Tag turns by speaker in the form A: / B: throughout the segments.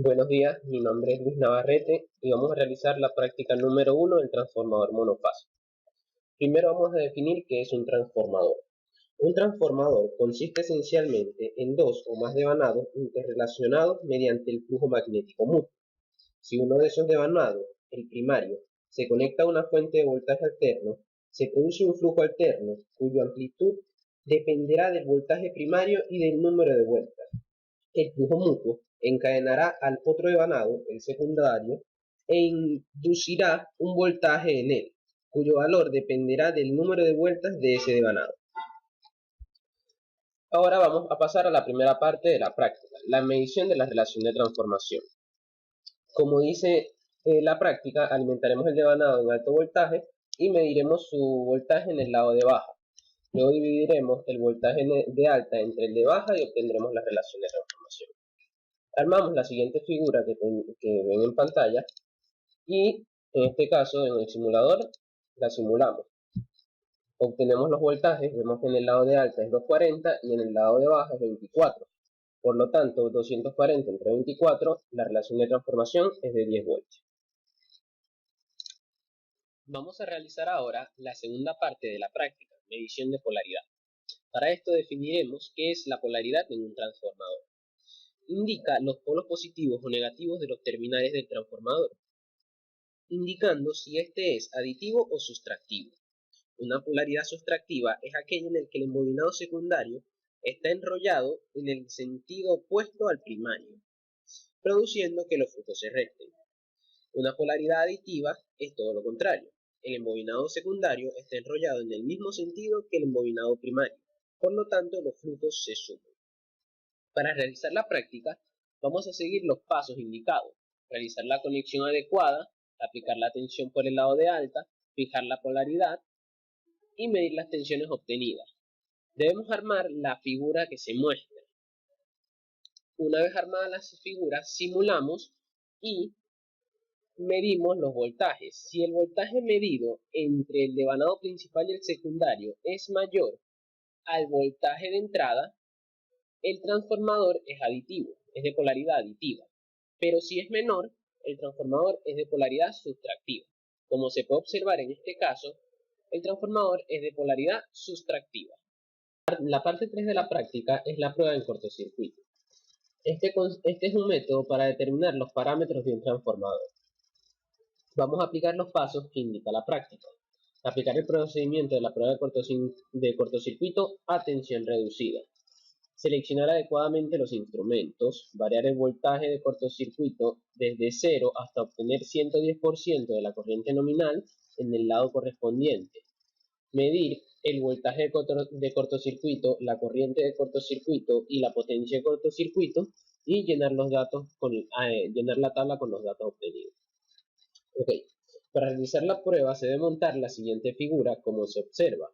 A: Buenos días, mi nombre es Luis Navarrete y vamos a realizar la práctica número 1 del transformador monofásico. Primero vamos a definir qué es un transformador. Un transformador consiste esencialmente en dos o más devanados interrelacionados mediante el flujo magnético mutuo. Si uno de esos devanados, el primario, se conecta a una fuente de voltaje alterno, se produce un flujo alterno cuya amplitud dependerá del voltaje primario y del número de vueltas. El flujo mutuo encadenará al otro devanado, el secundario, e inducirá un voltaje en él, cuyo valor dependerá del número de vueltas de ese devanado. Ahora vamos a pasar a la primera parte de la práctica, la medición de la relación de transformación. Como dice la práctica, alimentaremos el devanado en alto voltaje y mediremos su voltaje en el lado de baja. Luego dividiremos el voltaje de alta entre el de baja y obtendremos la relación de transformación. Armamos la siguiente figura que ven en pantalla y en este caso en el simulador la simulamos. Obtenemos los voltajes, vemos que en el lado de alta es 240 y en el lado de baja es 24. Por lo tanto, 240 entre 24, la relación de transformación es de 10 voltios. Vamos a realizar ahora la segunda parte de la práctica, medición de polaridad. Para esto definiremos qué es la polaridad en un transformador. Indica los polos positivos o negativos de los terminales del transformador, indicando si este es aditivo o sustractivo. Una polaridad sustractiva es aquella en la que el embobinado secundario está enrollado en el sentido opuesto al primario, produciendo que los flujos se recten. Una polaridad aditiva es todo lo contrario. El embobinado secundario está enrollado en el mismo sentido que el embobinado primario, por lo tanto los flujos se suman. Para realizar la práctica, vamos a seguir los pasos indicados: realizar la conexión adecuada, aplicar la tensión por el lado de alta, fijar la polaridad y medir las tensiones obtenidas. Debemos armar la figura que se muestra. Una vez armada la figura, simulamos y medimos los voltajes. Si el voltaje medido entre el devanado principal y el secundario es mayor al voltaje de entrada, el transformador es aditivo, es de polaridad aditiva. Pero si es menor, el transformador es de polaridad sustractiva. Como se puede observar en este caso, el transformador es de polaridad sustractiva. La parte 3 de la práctica es la prueba en cortocircuito. Este es un método para determinar los parámetros de un transformador. Vamos a aplicar los pasos que indica la práctica. Aplicar el procedimiento de la prueba de cortocircuito a tensión reducida. Seleccionar adecuadamente los instrumentos, variar el voltaje de cortocircuito desde 0 hasta obtener 110% de la corriente nominal en el lado correspondiente. Medir el voltaje de cortocircuito, la corriente de cortocircuito y la potencia de cortocircuito y llenar la tabla con los datos obtenidos. Okay. Para realizar la prueba se debe montar la siguiente figura como se observa.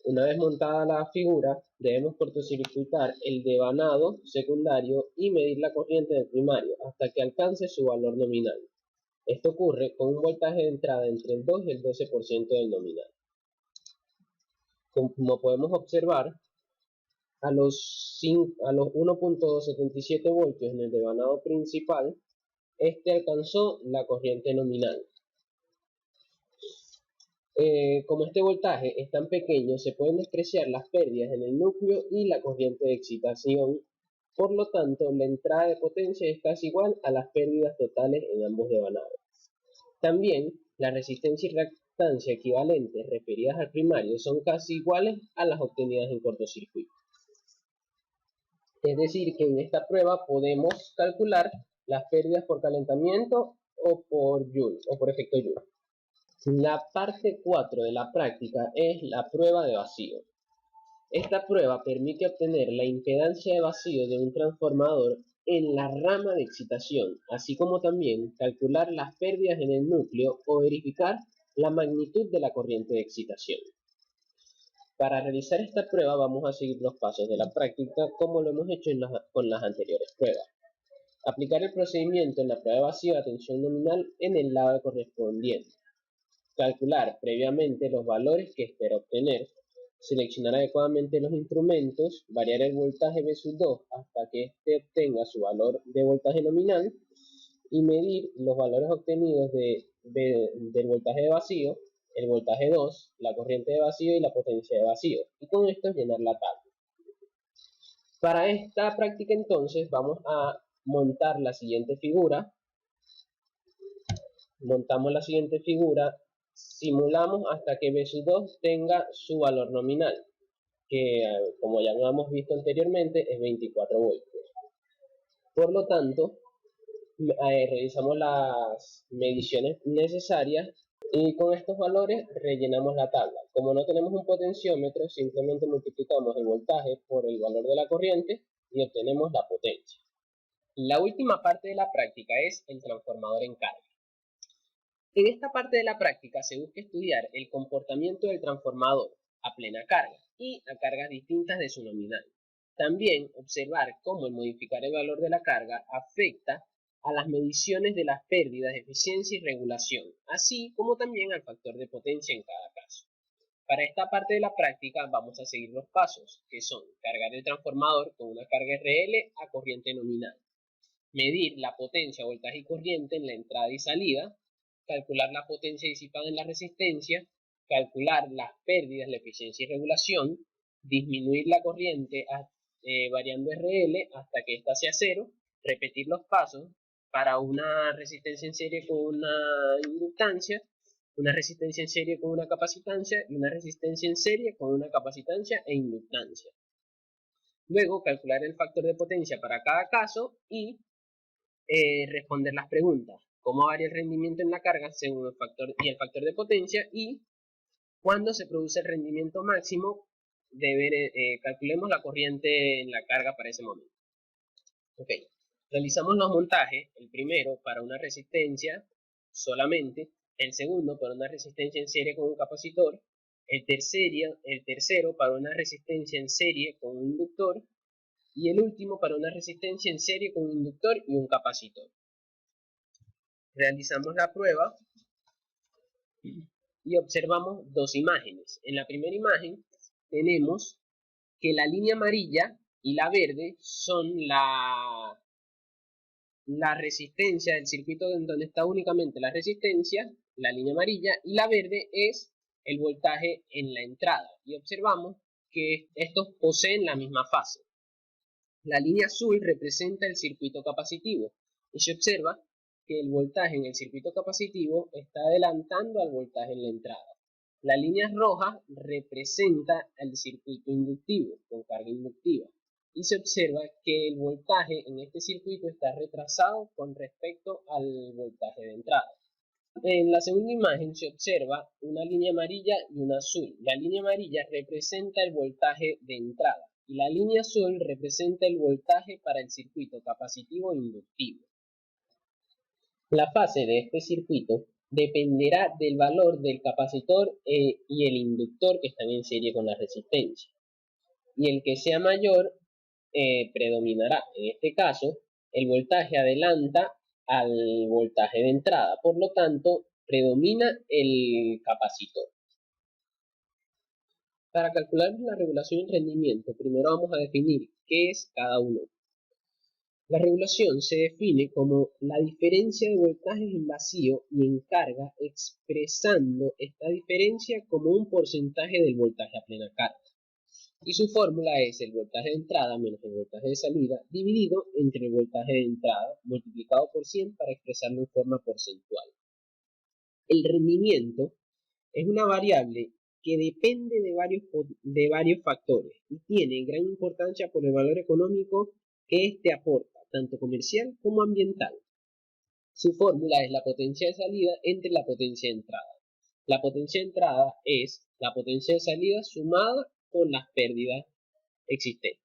A: Una vez montada la figura, debemos cortocircuitar el devanado secundario y medir la corriente del primario hasta que alcance su valor nominal. Esto ocurre con un voltaje de entrada entre el 2 y el 12% del nominal. Como podemos observar, a los 1.77 voltios en el devanado principal, este alcanzó la corriente nominal. Como este voltaje es tan pequeño, se pueden despreciar las pérdidas en el núcleo y la corriente de excitación. Por lo tanto, la entrada de potencia es casi igual a las pérdidas totales en ambos devanados. También, la resistencia y reactancia equivalentes referidas al primario son casi iguales a las obtenidas en cortocircuito. Es decir, que en esta prueba podemos calcular las pérdidas por calentamiento o por Joule, o por efecto Joule. La parte 4 de la práctica es la prueba de vacío. Esta prueba permite obtener la impedancia de vacío de un transformador en la rama de excitación, así como también calcular las pérdidas en el núcleo o verificar la magnitud de la corriente de excitación. Para realizar esta prueba vamos a seguir los pasos de la práctica como lo hemos hecho con las anteriores pruebas. Aplicar el procedimiento en la prueba de vacío a tensión nominal en el lado correspondiente. Calcular previamente los valores que espera obtener. seleccionar adecuadamente los instrumentos, variar el voltaje V sub 2 hasta que éste obtenga su valor de voltaje nominal y medir los valores obtenidos del voltaje de vacío, el voltaje 2, la corriente de vacío y la potencia de vacío. Y con esto llenar la tabla. Para esta práctica entonces vamos a montar la siguiente figura. Montamos la siguiente figura, simulamos hasta que V sub 2 tenga su valor nominal, que como ya lo hemos visto anteriormente es 24 voltios. Por lo tanto, realizamos las mediciones necesarias y con estos valores rellenamos la tabla. Como no tenemos un potenciómetro, simplemente multiplicamos el voltaje por el valor de la corriente y obtenemos la potencia. La última parte de la práctica es el transformador en carga. En esta parte de la práctica se busca estudiar el comportamiento del transformador a plena carga y a cargas distintas de su nominal. También observar cómo el modificar el valor de la carga afecta a las mediciones de las pérdidas de eficiencia y regulación, así como también al factor de potencia en cada caso. Para esta parte de la práctica vamos a seguir los pasos, que son cargar el transformador con una carga RL a corriente nominal, medir la potencia, voltaje y corriente en la entrada y salida, calcular la potencia disipada en la resistencia, calcular las pérdidas, la eficiencia y regulación, disminuir la corriente variando RL hasta que ésta sea cero, repetir los pasos para una resistencia en serie con una inductancia, una resistencia en serie con una capacitancia y una resistencia en serie con una capacitancia e inductancia. Luego calcular el factor de potencia para cada caso y responder las preguntas: cómo varía el rendimiento en la carga según el factor de potencia y cuándo se produce el rendimiento máximo. Calculemos la corriente en la carga para ese momento. Ok, realizamos los montajes, el primero para una resistencia solamente, el segundo para una resistencia en serie con un capacitor, el tercero para una resistencia en serie con un inductor y el último para una resistencia en serie con un inductor y un capacitor. Realizamos la prueba y observamos dos imágenes. En la primera imagen tenemos que la línea amarilla y la verde son la resistencia del circuito en donde está únicamente la resistencia, la línea amarilla, y la verde es el voltaje en la entrada. Y observamos que estos poseen la misma fase. La línea azul representa el circuito capacitivo y se observa que el voltaje en el circuito capacitivo está adelantando al voltaje en la entrada. La línea roja representa el circuito inductivo con carga inductiva y se observa que el voltaje en este circuito está retrasado con respecto al voltaje de entrada. En la segunda imagen se observa una línea amarilla y una azul. La línea amarilla representa el voltaje de entrada y la línea azul representa el voltaje para el circuito capacitivo e inductivo. La fase de este circuito dependerá del valor del capacitor y el inductor que están en serie con la resistencia. Y el que sea mayor predominará. En este caso, el voltaje adelanta al voltaje de entrada, por lo tanto, predomina el capacitor. Para calcular la regulación y rendimiento, primero vamos a definir qué es cada uno. La regulación se define como la diferencia de voltajes en vacío y en carga, expresando esta diferencia como un porcentaje del voltaje a plena carga. Y su fórmula es el voltaje de entrada menos el voltaje de salida dividido entre el voltaje de entrada multiplicado por 100 para expresarlo en forma porcentual. El rendimiento es una variable que depende de varios factores y tiene gran importancia por el valor económico que éste aporta, tanto comercial como ambiental. Su fórmula es la potencia de salida entre la potencia de entrada. La potencia de entrada es la potencia de salida sumada con las pérdidas existentes.